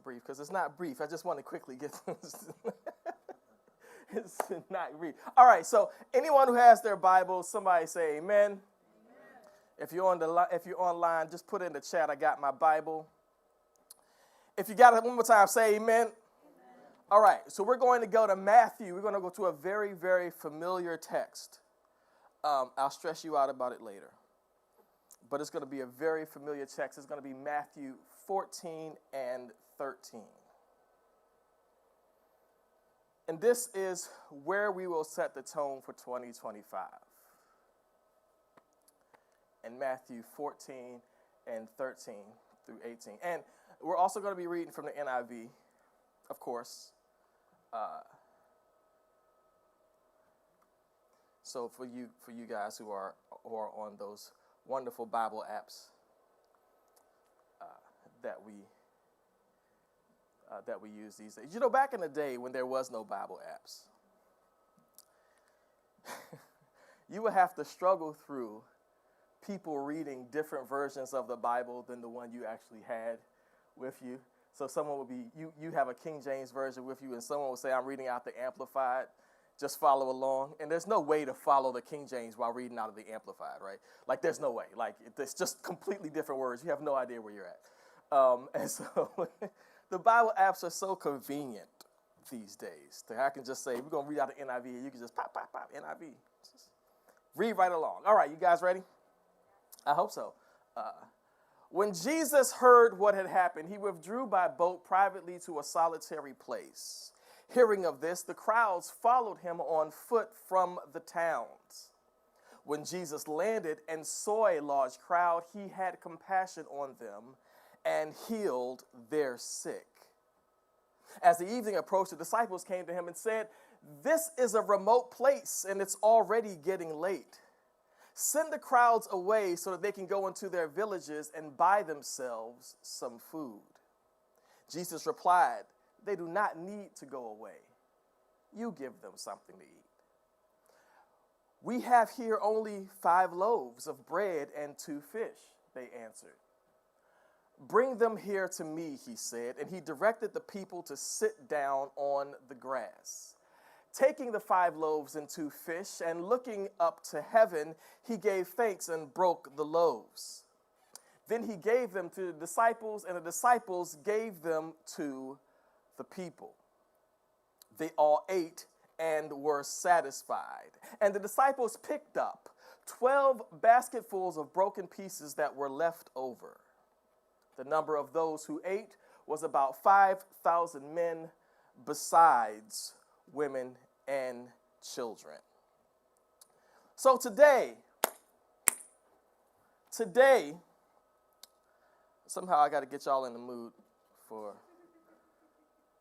brief because it's not brief. I just want to quickly get this. It's not brief. All right, so anyone who has their Bible, somebody say amen. Amen. If you're online, just put in the chat, I got my Bible. If you got it one more time, say amen. Amen. All right, so we're going to go to Matthew. We're going to go to a very, very familiar text. I'll stress you out about it later. But it's going to be a very familiar text. It's going to be Matthew 14 and 13. And this is where we will set the tone for 2025. In Matthew 14 and 13 through 18. And we're also going to be reading from the NIV, of course. So for you guys who are on those wonderful Bible apps that we use these days. You know, back in the day when there was no Bible apps, you would have to struggle through people reading different versions of the Bible than the one you actually had with you. So someone would be, you have a King James version with you, and someone would say, I'm reading out the Amplified. Just follow along. And there's no way to follow the King James while reading out of the Amplified, right? Like, there's no way. Like, it's just completely different words. You have no idea where you're at. And so the Bible apps are so convenient these days. I can just say, we're going to read out the NIV, and you can just pop, NIV. Just read right along. All right, you guys ready? I hope so. When Jesus heard what had happened, he withdrew by boat privately to a solitary place. Hearing of this, the crowds followed him on foot from the towns. When Jesus landed and saw a large crowd, he had compassion on them and healed their sick. As the evening approached, the disciples came to him and said, "This is a remote place, and it's already getting late. Send the crowds away so that they can go into their villages and buy themselves some food." Jesus replied, "They do not need to go away. You give them something to eat." "We have here only 5 loaves of bread and 2 fish," they answered. "Bring them here to me," he said, and he directed the people to sit down on the grass. Taking the 5 loaves and 2 fish and looking up to heaven, he gave thanks and broke the loaves. Then he gave them to the disciples, and the disciples gave them to the people. They all ate and were satisfied. And the disciples picked up 12 basketfuls of broken pieces that were left over. The number of those who ate was about 5,000 men, besides women and children. So today, somehow I got to get y'all in the mood for.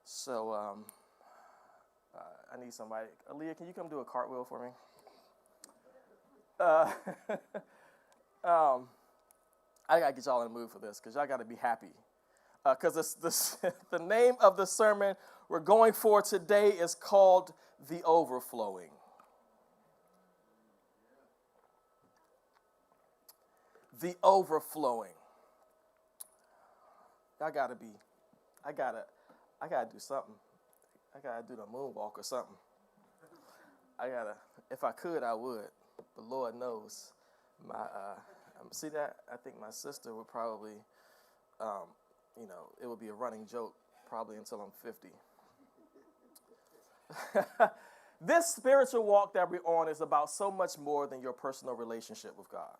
So I need somebody. Aaliyah, can you come do a cartwheel for me? I got to get y'all in the mood for this because y'all got to be happy. Because the name of the sermon we're going for today is called The Overflowing. The Overflowing. I gotta do something. I gotta do the moonwalk or something. If I could, I would. But Lord knows, see that? I think my sister would probably, it would be a running joke probably until I'm 50. This spiritual walk that we're on is about so much more than your personal relationship with God.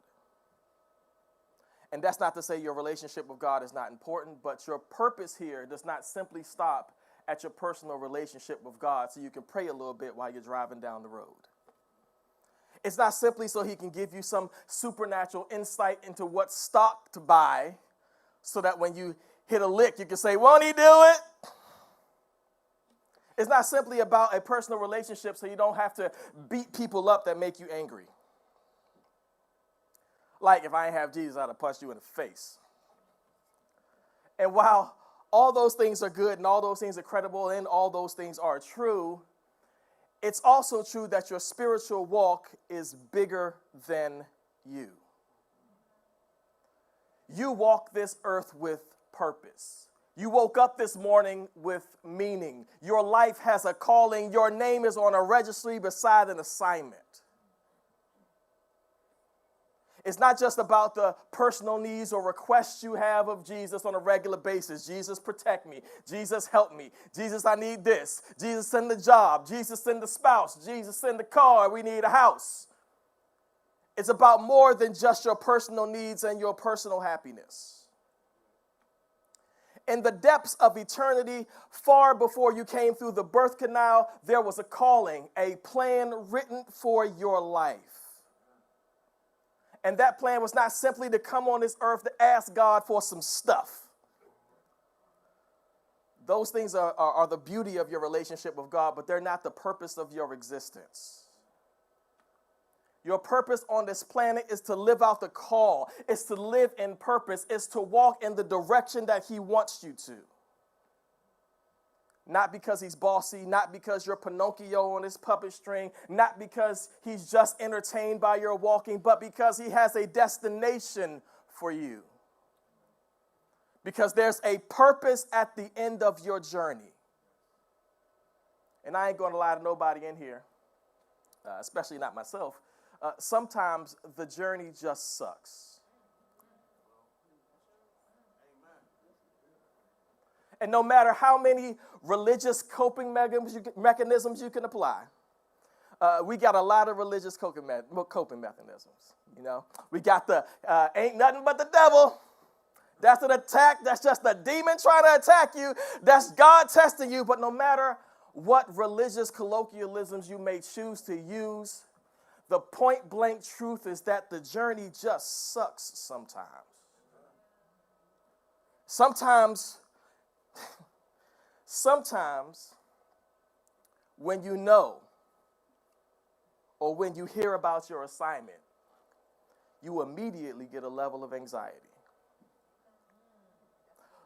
And that's not to say your relationship with God is not important, but your purpose here does not simply stop at your personal relationship with God so you can pray a little bit while you're driving down the road. It's not simply so he can give you some supernatural insight into what stock to buy so that when you hit a lick, you can say, "Won't he do it?" It's not simply about a personal relationship so you don't have to beat people up that make you angry. Like if I ain't have Jesus, I'd have punched you in the face. And while all those things are good and all those things are credible and all those things are true, it's also true that your spiritual walk is bigger than you. You walk this earth with purpose. You woke up this morning with meaning. Your life has a calling. Your name is on a registry beside an assignment. It's not just about the personal needs or requests you have of Jesus on a regular basis. Jesus, protect me. Jesus, help me. Jesus, I need this. Jesus, send the job. Jesus, send the spouse. Jesus, send the car. We need a house. It's about more than just your personal needs and your personal happiness. In the depths of eternity, far before you came through the birth canal, there was a calling, a plan written for your life. And that plan was not simply to come on this earth to ask God for some stuff. Those things are the beauty of your relationship with God, but they're not the purpose of your existence. Your purpose on this planet is to live out the call. It's to live in purpose. It's to walk in the direction that he wants you to. Not because he's bossy, not because you're Pinocchio on his puppet string, not because he's just entertained by your walking, but because he has a destination for you. Because there's a purpose at the end of your journey. And I ain't going to lie to nobody in here, especially not myself. Sometimes the journey just sucks. And no matter how many religious coping mechanisms you can apply, we got a lot of religious coping mechanisms. You know, we got the ain't nothing but the devil. That's an attack. That's just a demon trying to attack you. That's God testing you. But no matter what religious colloquialisms you may choose to use, the point blank truth is that the journey just sucks sometimes. Sometimes when you know or when you hear about your assignment, you immediately get a level of anxiety.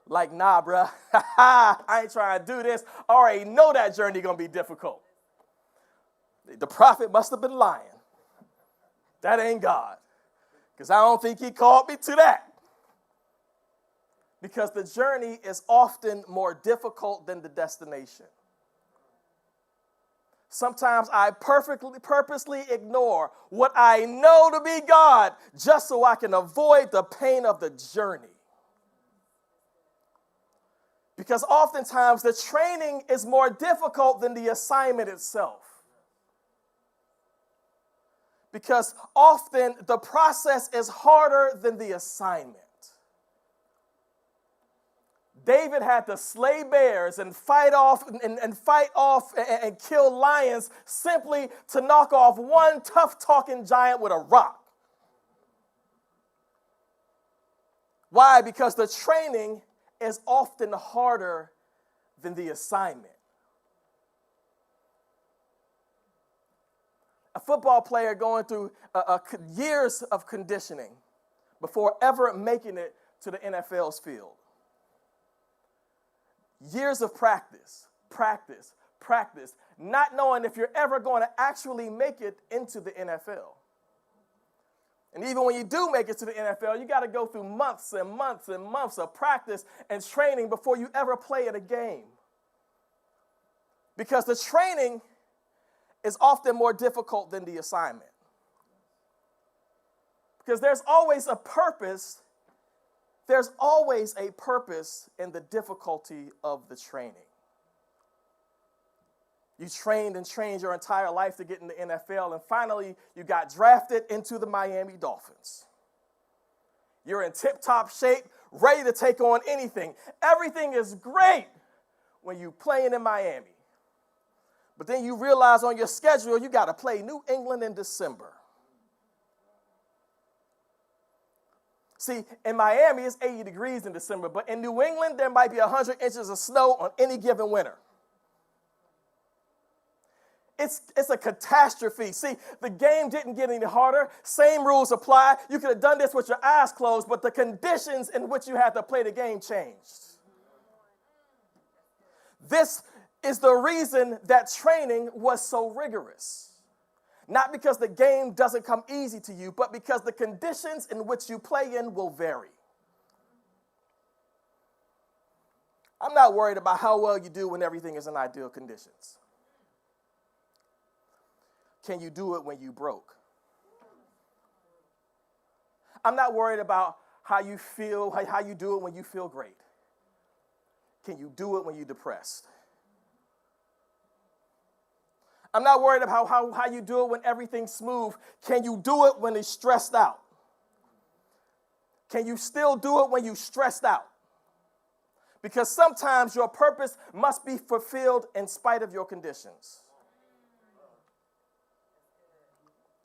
Like, nah, bruh, I ain't trying to do this. I already know that journey going to be difficult. The prophet must have been lying. That ain't God. Because I don't think he called me to that. Because the journey is often more difficult than the destination. Sometimes I purposely ignore what I know to be God just so I can avoid the pain of the journey. Because oftentimes the training is more difficult than the assignment itself. Because often the process is harder than the assignment. David had to slay bears and fight off and kill lions simply to knock off one tough-talking giant with a rock. Why? Because the training is often harder than the assignment. A football player going through years of conditioning before ever making it to the NFL's field. Years of practice, not knowing if you're ever going to actually make it into the NFL. And even when you do make it to the NFL, you got to go through months and months and months of practice and training before you ever play in a game. Because the training is often more difficult than the assignment. Because there's always a purpose. There's always a purpose in the difficulty of the training. You trained your entire life to get in the NFL, and finally you got drafted into the Miami Dolphins. You're in tip-top shape, ready to take on anything. Everything is great when you're playing in Miami. But then you realize on your schedule you got to play New England in December. See, in Miami, it's 80 degrees in December, but in New England, there might be 100 inches of snow on any given winter. It's a catastrophe. See, the game didn't get any harder. Same rules apply. You could have done this with your eyes closed, but the conditions in which you had to play the game changed. This is the reason that training was so rigorous. Not because the game doesn't come easy to you, but because the conditions in which you play in will vary. I'm not worried about how well you do when everything is in ideal conditions. Can you do it when you broke? I'm not worried about how you feel, how you do it when you feel great. Can you do it when you're depressed? I'm not worried about how you do it when everything's smooth. Can you do it when it's stressed out? Can you still do it when you're stressed out? Because sometimes your purpose must be fulfilled in spite of your conditions,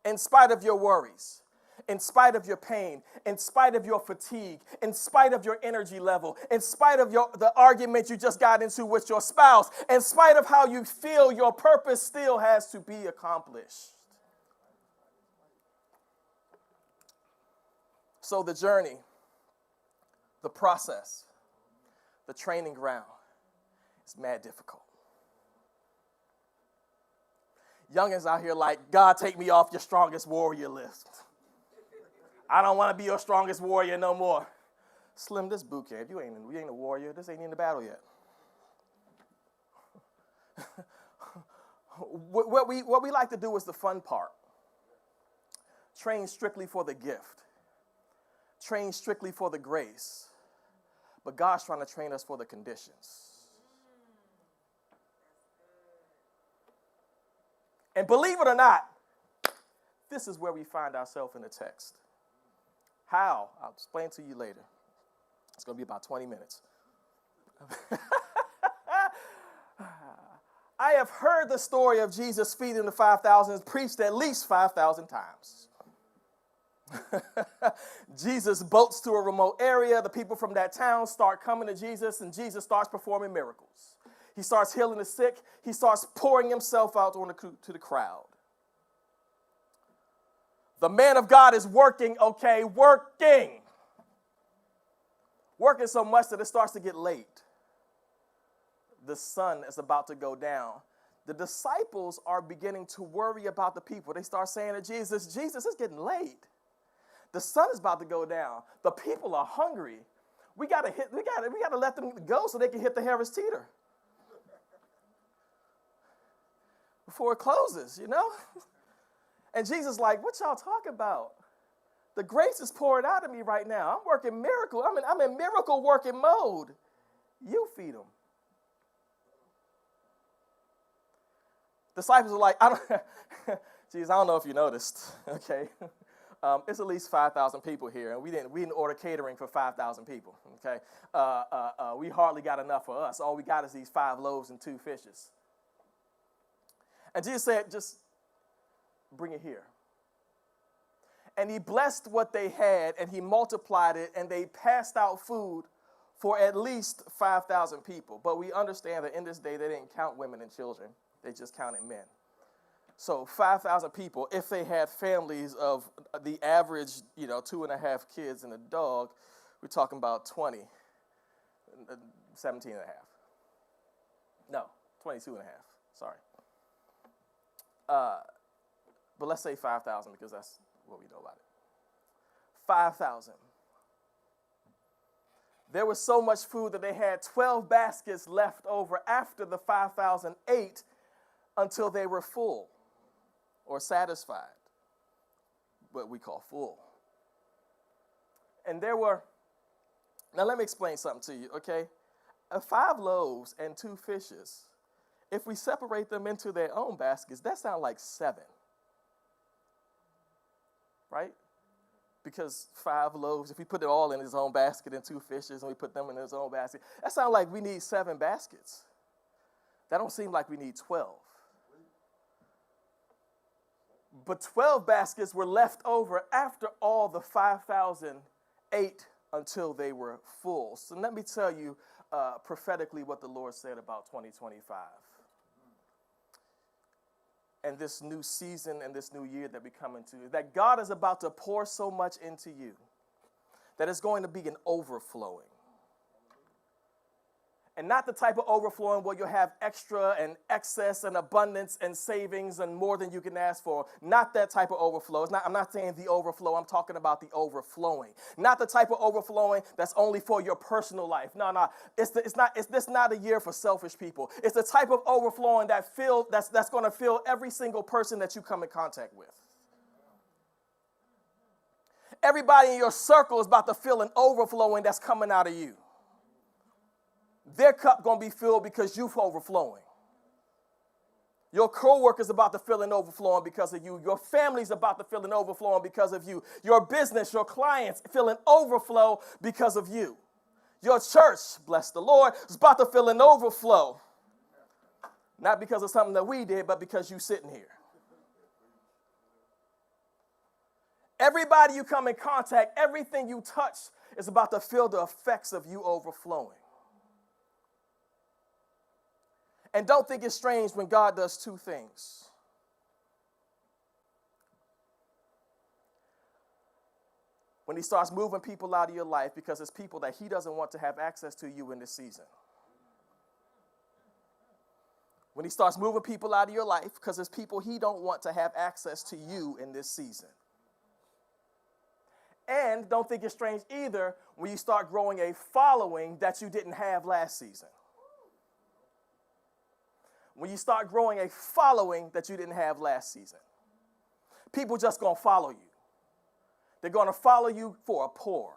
in spite of your worries, in spite of your pain, in spite of your fatigue, in spite of your energy level, in spite of the argument you just got into with your spouse, in spite of how you feel, your purpose still has to be accomplished. So the journey, the process, the training ground is mad difficult. Youngins out here like, God, take me off your strongest warrior list. I don't want to be your strongest warrior no more. Slim, this boot camp, you ain't a warrior. This ain't in the battle yet. What we like to do is the fun part. Train strictly for the gift. Train strictly for the grace. But God's trying to train us for the conditions. And believe it or not, this is where we find ourselves in the text. How? I'll explain to you later. It's going to be about 20 minutes. I have heard the story of Jesus feeding the 5,000 preached at least 5,000 times. Jesus boats to a remote area. The people from that town start coming to Jesus, and Jesus starts performing miracles. He starts healing the sick. He starts pouring himself out to the crowd. The man of God is working, okay, working. Working so much that it starts to get late. The sun is about to go down. The disciples are beginning to worry about the people. They start saying to Jesus, Jesus, it's getting late. The sun is about to go down. The people are hungry. We gotta let them go so they can hit the Harris Teeter before it closes, you know? And Jesus is like, what y'all talking about? The grace is pouring out of me right now. I'm working miracle. I'm in miracle working mode. You feed them. Disciples are like, Jesus, I don't know if you noticed, okay? It's at least 5,000 people here, and we didn't order catering for 5,000 people, okay? We hardly got enough for us. All we got is these 5 loaves and 2 fishes. And Jesus said, just bring it here. And he blessed what they had, and he multiplied it, and they passed out food for at least 5,000 people. But we understand that in this day, they didn't count women and children. They just counted men. So 5,000 people, if they had families of the average, 2.5 kids and a dog, we're talking about 20, 17 and a half. No, 22 and a half, sorry. But let's say 5,000 because that's what we know about it. 5,000. There was so much food that they had 12 baskets left over after the 5,000 ate until they were full or satisfied, what we call full. And now let me explain something to you, okay? 5 loaves and 2 fishes, if we separate them into their own baskets, that sounds like 7. Right? Because 5 loaves, if we put it all in his own basket and 2 fishes and we put them in his own basket, that sounds like we need 7 baskets. That don't seem like we need 12. But 12 baskets were left over after all the 5,000 ate until they were full. So let me tell you prophetically what the Lord said about 2025. And this new season and this new year that we come into, that God is about to pour so much into you that it's going to be an overflowing. And not the type of overflowing where you'll have extra and excess and abundance and savings and more than you can ask for. Not that type of overflow. I'm not saying the overflow. I'm talking about the overflowing. Not the type of overflowing that's only for your personal life. No. It's not a year for selfish people. It's the type of overflowing that's going to fill every single person that you come in contact with. Everybody in your circle is about to feel an overflowing that's coming out of you. Their cup going to be filled because you're overflowing. Your co-worker's about to fill an overflowing because of you. Your family's about to fill an overflowing because of you. Your business, your clients feel an overflow because of you. Your church, bless the Lord, is about to fill an overflow. Not because of something that we did, but because you sitting here. Everybody you come in contact, everything you touch is about to feel the effects of you overflowing. And don't think it's strange when God does two things. When he starts moving people out of your life because it's people that he doesn't want to have access to you in this season. When he starts moving people out of your life because it's people he don't want to have access to you in this season. And don't think it's strange either when you start growing a following that you didn't have last season. When you start growing a following that you didn't have last season. People just going to follow you. They're going to follow you for a pour.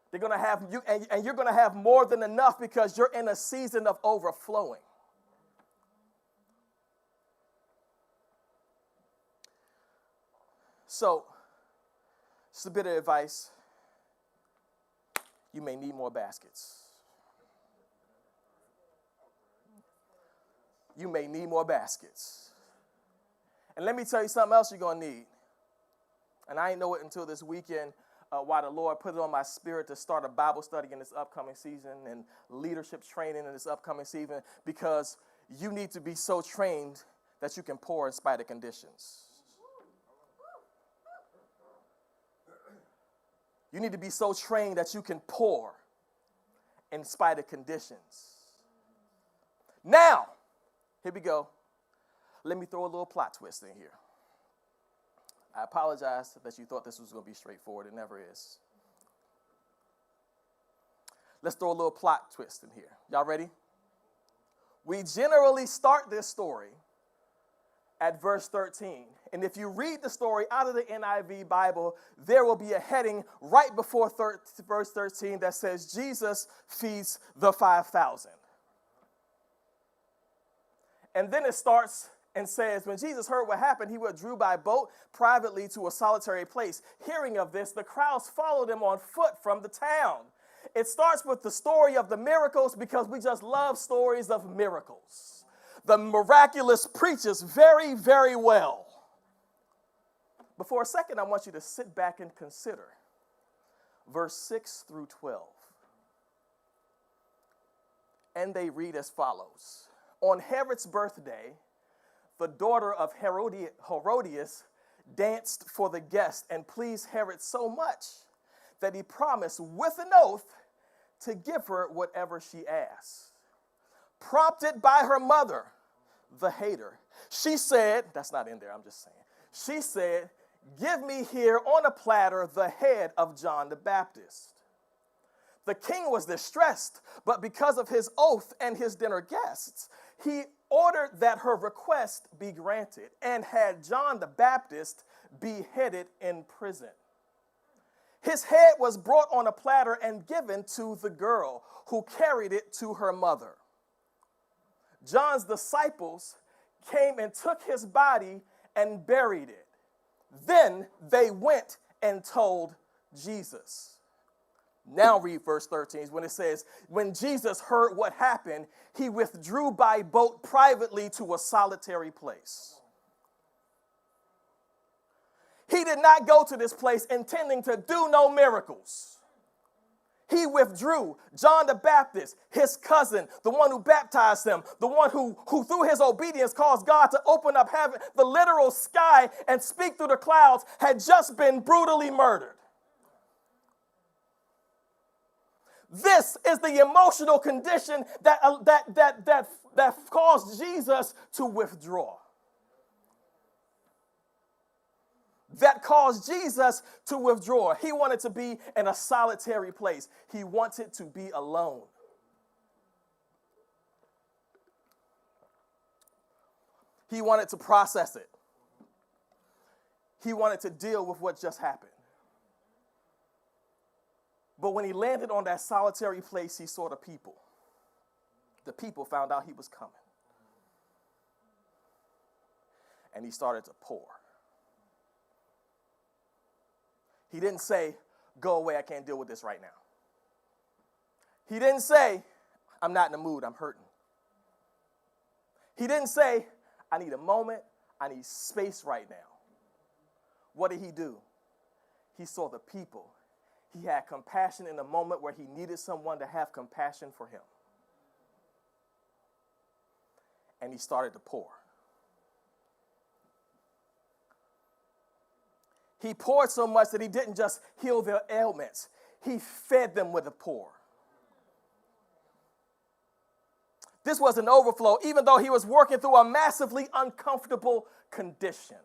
They're going to have you, and you're going to have more than enough because you're in a season of overflowing. So, just a bit of advice. You may need more baskets. You may need more baskets. And let me tell you something else you're going to need. And I didn't know it until this weekend why the Lord put it on my spirit to start a Bible study in this upcoming season and leadership training in this upcoming season, because you need to be so trained that you can pour in spite of conditions. You need to be so trained that you can pour in spite of conditions. Now, here we go. Let me throw a little plot twist in here. I apologize that you thought this was going to be straightforward. It never is. Let's throw a little plot twist in here. Y'all ready? We generally start this story at verse 13. And if you read the story out of the NIV Bible, there will be a heading right before verse 13 that says, Jesus feeds the 5,000. And then it starts and says, when Jesus heard what happened, he withdrew by boat privately to a solitary place. Hearing of this, the crowds followed him on foot from the town. It starts with the story of the miracles because we just love stories of miracles. The miraculous preaches very, very well. But for a second, I want you to sit back and consider verse 6 through 12. And they read as follows. On Herod's birthday, the daughter of Herodias danced for the guest and pleased Herod so much that he promised with an oath to give her whatever she asked. Prompted by her mother, the hater, she said, that's not in there, I'm just saying. She said, give me here on a platter the head of John the Baptist. The king was distressed, but because of his oath and his dinner guests, he ordered that her request be granted and had John the Baptist beheaded in prison. His head was brought on a platter and given to the girl, who carried it to her mother. John's disciples came and took his body and buried it. Then they went and told Jesus. Now read verse 13 when it says, when Jesus heard what happened, he withdrew by boat privately to a solitary place. He did not go to this place intending to do no miracles. He withdrew. John the Baptist, his cousin, the one who baptized him, the one who through his obedience caused God to open up heaven, the literal sky, and speak through the clouds, had just been brutally murdered. This is the emotional condition that caused Jesus to withdraw. That caused Jesus to withdraw. He wanted to be in a solitary place. He wanted to be alone. He wanted to process it. He wanted to deal with what just happened. But when he landed on that solitary place, he saw the people. The people found out he was coming. And he started to pour. He didn't say, go away, I can't deal with this right now. He didn't say, I'm not in the mood, I'm hurting. He didn't say, I need a moment, I need space right now. What did he do? He saw the people. He had compassion in a moment where he needed someone to have compassion for him. And he started to pour. He poured so much that he didn't just heal their ailments. He fed them with a pour. This was an overflow, even though he was working through a massively uncomfortable condition.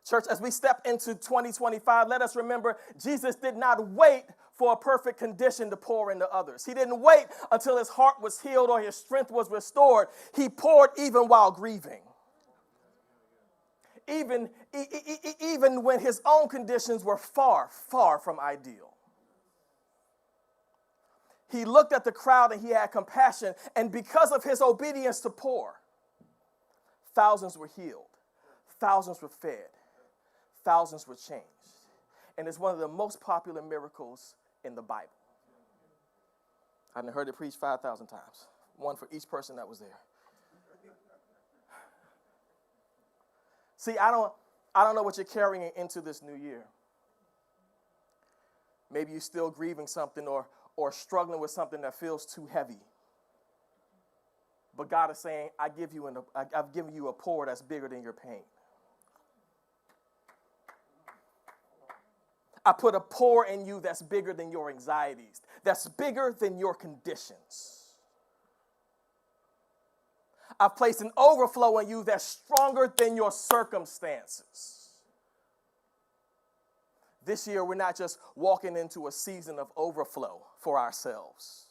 Church, as we step into 2025, let us remember Jesus did not wait for a perfect condition to pour into others. He didn't wait until his heart was healed or his strength was restored. He poured even while grieving. Even when his own conditions were far, far from ideal. He looked at the crowd and he had compassion, and because of his obedience to pour, thousands were healed, thousands were fed, thousands were changed. And it's one of the most popular miracles in the Bible. I've heard it preached 5,000 times, one for each person that was there. See, I don't know what you're carrying into this new year. Maybe you're still grieving something or struggling with something that feels too heavy. But God is saying, I've given you a pour that's bigger than your pain. I put a pour in you that's bigger than your anxieties, that's bigger than your conditions. I've placed an overflow in you that's stronger than your circumstances. This year, we're not just walking into a season of overflow for ourselves.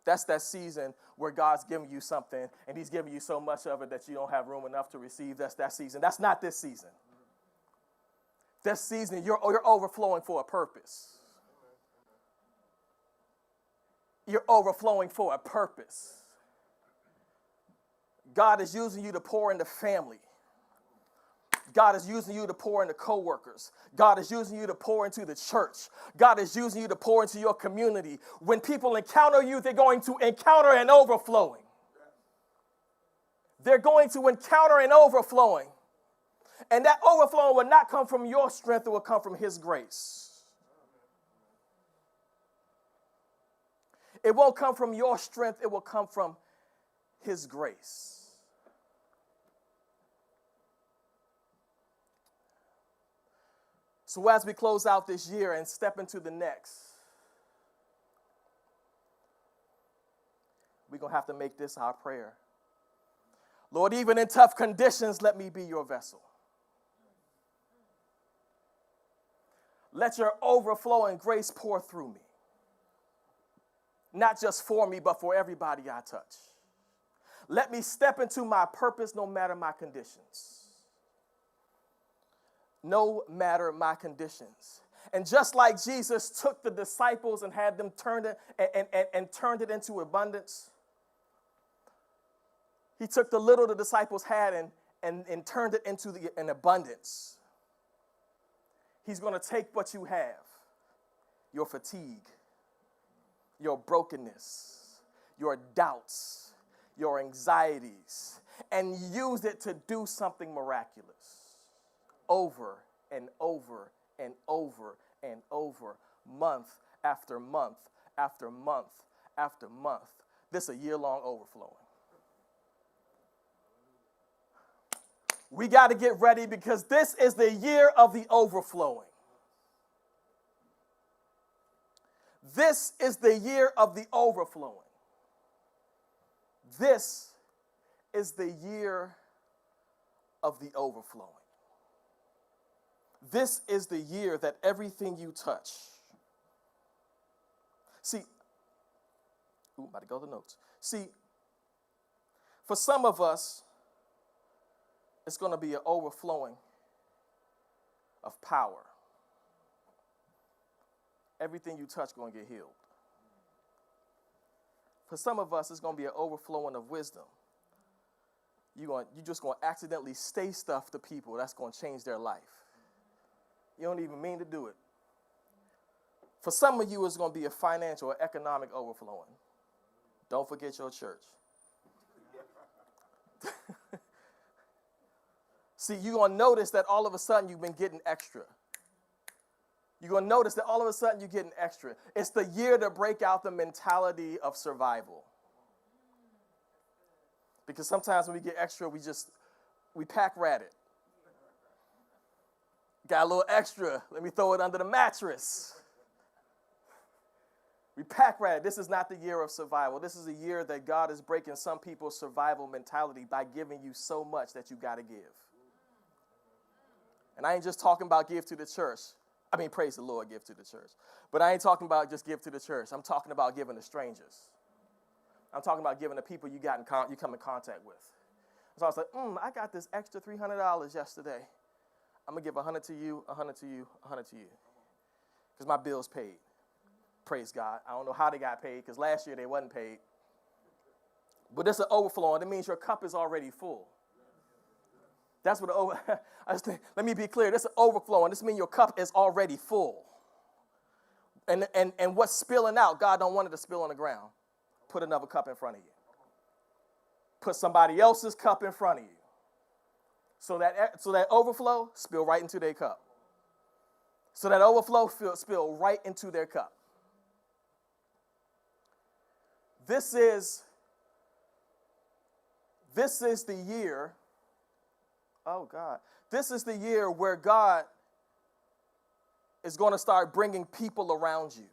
That's that season where God's giving you something, and he's giving you so much of it that you don't have room enough to receive. That's that season. That's not this season. This season, you're overflowing for a purpose. You're overflowing for a purpose. God is using you to pour into family. God is using you to pour into coworkers. God is using you to pour into the church. God is using you to pour into your community. When people encounter you, they're going to encounter an overflowing. They're going to encounter an overflowing. And that overflowing will not come from your strength, it will come from his grace. It won't come from your strength, it will come from his grace. So as we close out this year and step into the next, we're going to have to make this our prayer. Lord, even in tough conditions, let me be your vessel. Let your overflowing grace pour through me. Not just for me, but for everybody I touch. Let me step into my purpose no matter my conditions. No matter my conditions. And just like Jesus took the disciples and had them turn it into abundance, he took the little the disciples had and turned it into an abundance. He's going to take what you have, your fatigue, your brokenness, your doubts, your anxieties, and use it to do something miraculous. Over and over and over and over, month after month after month after month. This is a year-long overflowing. We got to get ready because this is the year of the overflowing. This is the year of the overflowing. This is the year of the overflowing. This is the year that everything you touch. See, about to go to the notes. See, for some of us, it's going to be an overflowing of power. Everything you touch is going to get healed. For some of us, it's going to be an overflowing of wisdom. You're just going to accidentally say stuff to people that's going to change their life. You don't even mean to do it. For some of you, it's going to be a financial or economic overflowing. Don't forget your church. See, you're going to notice that all of a sudden you've been getting extra. You're going to notice that all of a sudden you're getting extra. It's the year to break out the mentality of survival. Because sometimes when we get extra, we pack rat it. Got a little extra. Let me throw it under the mattress. We pack rat it. This is not the year of survival. This is a year that God is breaking some people's survival mentality by giving you so much that you got to give. And I ain't just talking about give to the church. I mean, praise the Lord, give to the church. But I ain't talking about just give to the church. I'm talking about giving to strangers. I'm talking about giving to people you come in contact with. So I was like, I got this extra $300 yesterday. I'm going to give 100 to you, 100 to you, 100 to you. Because my bill's paid. Praise God. I don't know how they got paid because last year they wasn't paid. But this is an overflow. That means your cup is already full. That's what let me be clear. This is overflowing. This means your cup is already full. And what's spilling out, God don't want it to spill on the ground. Put another cup in front of you. Put somebody else's cup in front of you. So that overflow spill right into their cup. So that overflow spill right into their cup. This is the year. Oh, God. This is the year where God is going to start bringing people around you.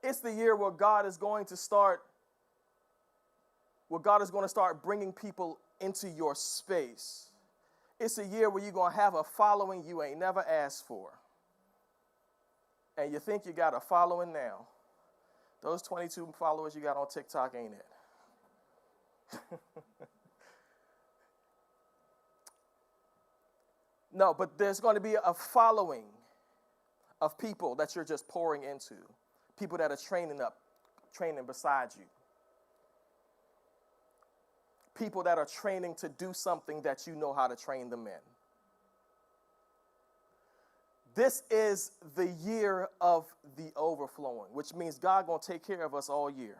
It's the year where God is going to start bringing people into your space. It's a year where you're going to have a following you ain't never asked for. And you think you got a following now. Those 22 followers you got on TikTok ain't it. No, but there's going to be a following of people that you're just pouring into. People that are training beside you. People that are training to do something that you know how to train them in. This is the year of the overflowing, which means God going to take care of us all year.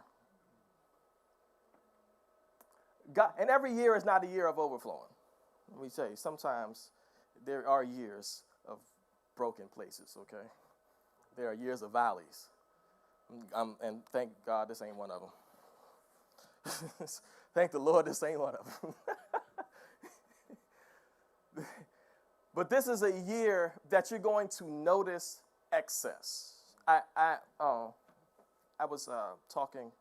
God, and every year is not a year of overflowing. Let me tell you, sometimes there are years of broken places, okay? There are years of valleys. And thank God this ain't one of them. Thank the Lord this ain't one of them. But this is a year that you're going to notice excess. I was talking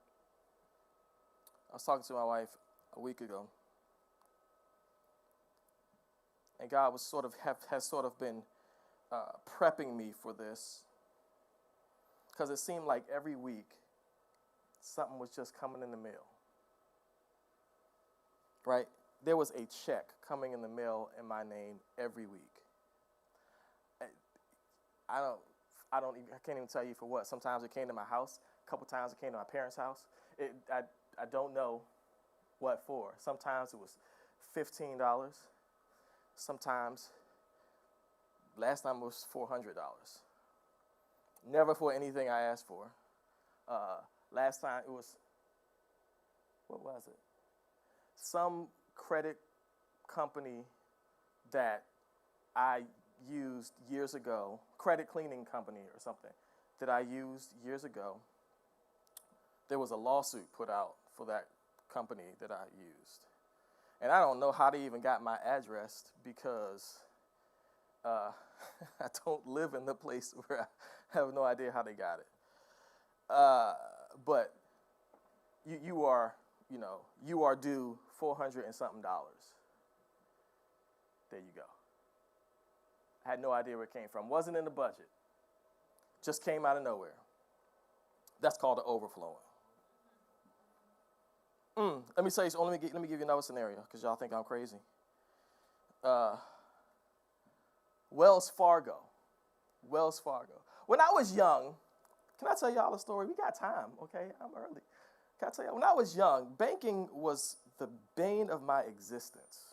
to my wife a week ago, and God was has been prepping me for this, because it seemed like every week something was just coming in the mail. Right? There was a check coming in the mail in my name every week. I can't even tell you for what. Sometimes it came to my house. A couple times it came to my parents' house. I don't know what for. Sometimes it was $15. Sometimes, last time it was $400. Never for anything I asked for. Last time it was, what was it? Some credit company that I used years ago, credit cleaning company or something, that I used years ago, there was a lawsuit put out for that company that I used. And I don't know how they even got my address because I don't live in the place where I have no idea how they got it. But you are due $400 and something. There you go. I had no idea where it came from. Wasn't in the budget. Just came out of nowhere. That's called the overflowing. Let me say. Let me give you another scenario because y'all think I'm crazy. Wells Fargo. When I was young, can I tell y'all a story? We got time, okay? I'm early. Can I tell you? When I was young, banking was the bane of my existence.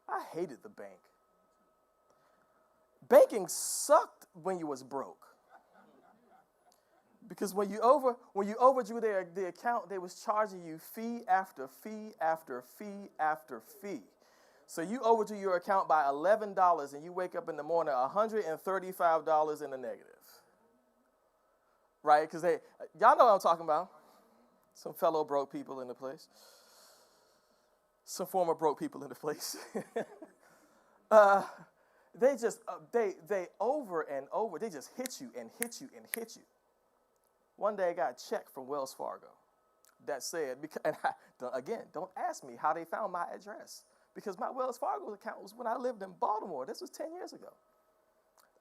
I hated the bank. Banking sucked when you was broke. Because when you overdrew the account, they was charging you fee after fee after fee after fee. So you overdrew your account by $11 and you wake up in the morning $135 in the negative. Right? Because y'all know what I'm talking about. Some fellow broke people in the place. Some former broke people in the place. They just, they over and over, they just hit you and hit you and hit you. One day I got a check from Wells Fargo that said, don't ask me how they found my address, because my Wells Fargo account was when I lived in Baltimore. This was 10 years ago.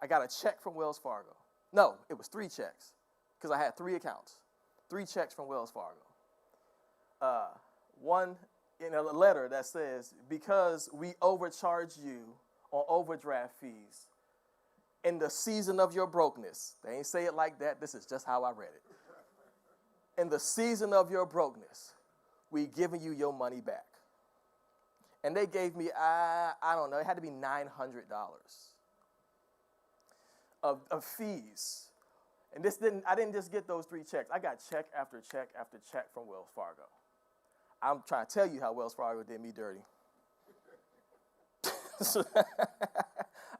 I got a check from Wells Fargo. No, it was 3 checks, because I had 3 accounts. 3 checks from Wells Fargo. One in a letter that says, because we overcharged you on overdraft fees in the season of your brokenness. They ain't say it like that. This is just how I read it. In the season of your brokenness, we giving you your money back. And they gave me, I don't know, it had to be $900 of fees. And I didn't just get those 3 checks. I got check after check after check from Wells Fargo. I'm trying to tell you how Wells Fargo did me dirty.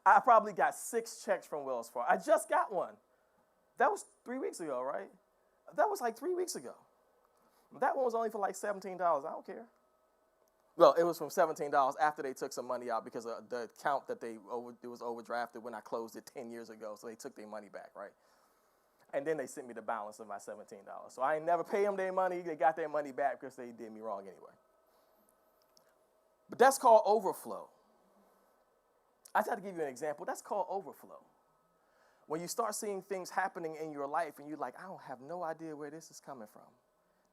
I probably got 6 checks from Wells Fargo. I just got one. That was 3 weeks ago, right? That was like 3 weeks ago. That one was only for like $17. I don't care. Well, it was from $17 after they took some money out because of the account that it was overdrafted when I closed it 10 years ago. So they took their money back, right? And then they sent me the balance of my $17. So I ain't never pay them their money. They got their money back because they did me wrong anyway. But that's called overflow. I try to give you an example. That's called overflow. When you start seeing things happening in your life and you're like, I don't have no idea where this is coming from.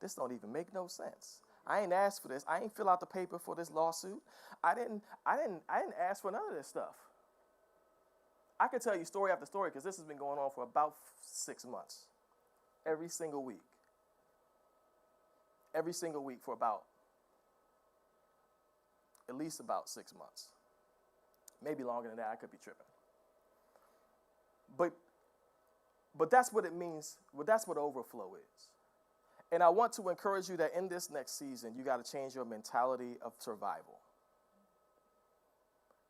This don't even make no sense. I ain't asked for this. I ain't fill out the paper for this lawsuit. I didn't ask for none of this stuff. I could tell you story after story because this has been going on for about 6 months. Every single week. Every single week for at least about 6 months. Maybe longer than that. I could be tripping. But that's what it means. Well, that's what overflow is. And I want to encourage you that in this next season, you got to change your mentality of survival.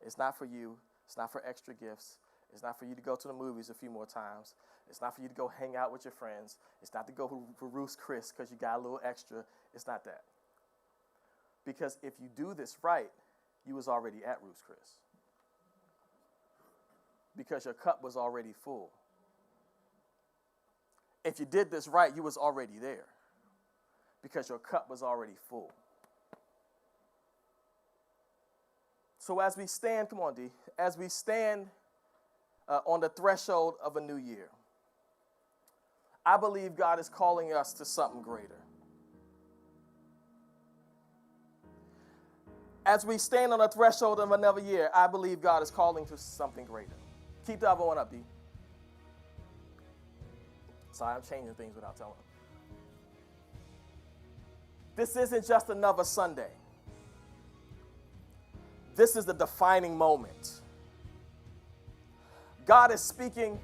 It's not for you. It's not for extra gifts. It's not for you to go to the movies a few more times. It's not for you to go hang out with your friends. It's not to go for Ruth's Chris because you got a little extra. It's not that. Because if you do this right, you was already at Ruth's Chris. Because your cup was already full. If you did this right, you was already there. Because your cup was already full. So as we stand, come on, D, as we stand on the threshold of a new year, I believe God is calling us to something greater. As we stand on the threshold of another year, I believe God is calling to something greater. Keep the other one up, D. Sorry, I'm changing things without telling them. This isn't just another Sunday. This is the defining moment. God is speaking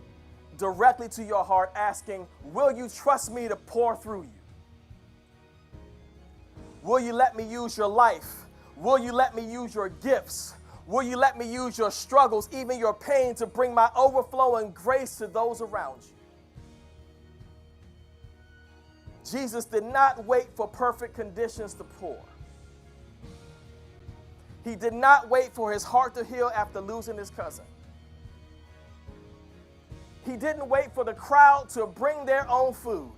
directly to your heart, asking, will you trust me to pour through you? Will you let me use your life? Will you let me use your gifts? Will you let me use your struggles, even your pain, to bring my overflowing grace to those around you? Jesus did not wait for perfect conditions to pour. He did not wait for his heart to heal after losing his cousin. He didn't wait for the crowd to bring their own food.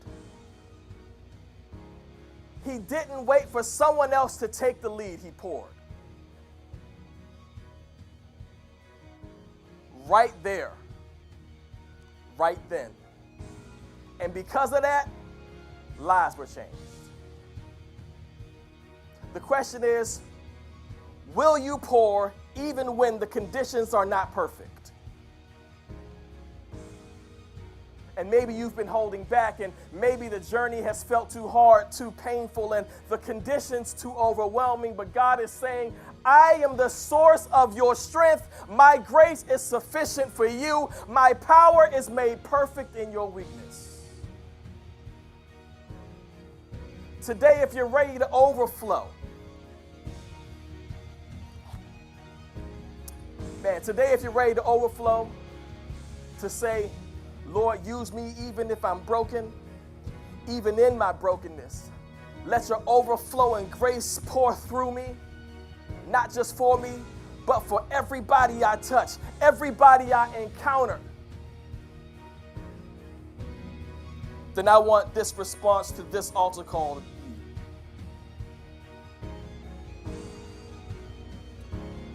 He didn't wait for someone else to take the lead. He poured. Right there. Right then. And because of that, lives were changed. The question is, will you pour even when the conditions are not perfect? And maybe you've been holding back, and maybe the journey has felt too hard, too painful, and the conditions too overwhelming. But God is saying, I am the source of your strength. My grace is sufficient for you. My power is made perfect in your weakness. Today, if you're ready to overflow, today, if you're ready to overflow, to say, Lord, use me even if I'm broken, even in my brokenness. Let your overflowing grace pour through me, not just for me, but for everybody I touch, everybody I encounter. Then I want this response to this altar call to be.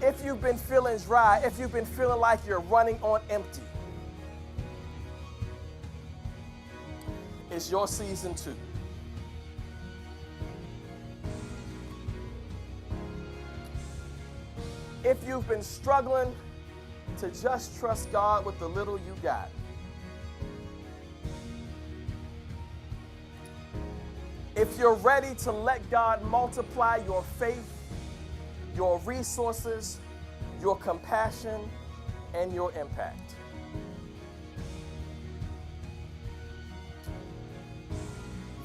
If you've been feeling dry, if you've been feeling like you're running on empty, it's your season too. If you've been struggling to just trust God with the little you got, if you're ready to let God multiply your faith, your resources, your compassion, and your impact.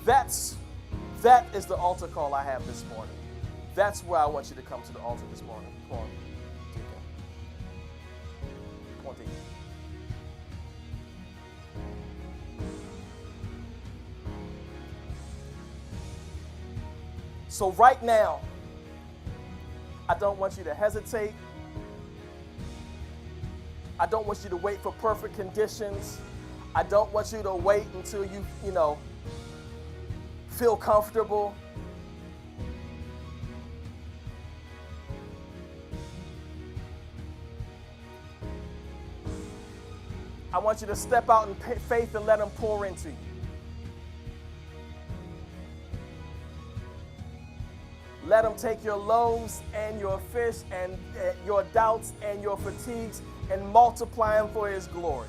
That is the altar call I have this morning. That's where I want you to come to the altar this morning. Come on, Deacon. Come on, Deacon. So right now, I don't want you to hesitate. I don't want you to wait for perfect conditions. I don't want you to wait until you feel comfortable. I want you to step out in faith and let him pour into you. Let him take your loaves and your fish and your doubts and your fatigues and multiply them for his glory.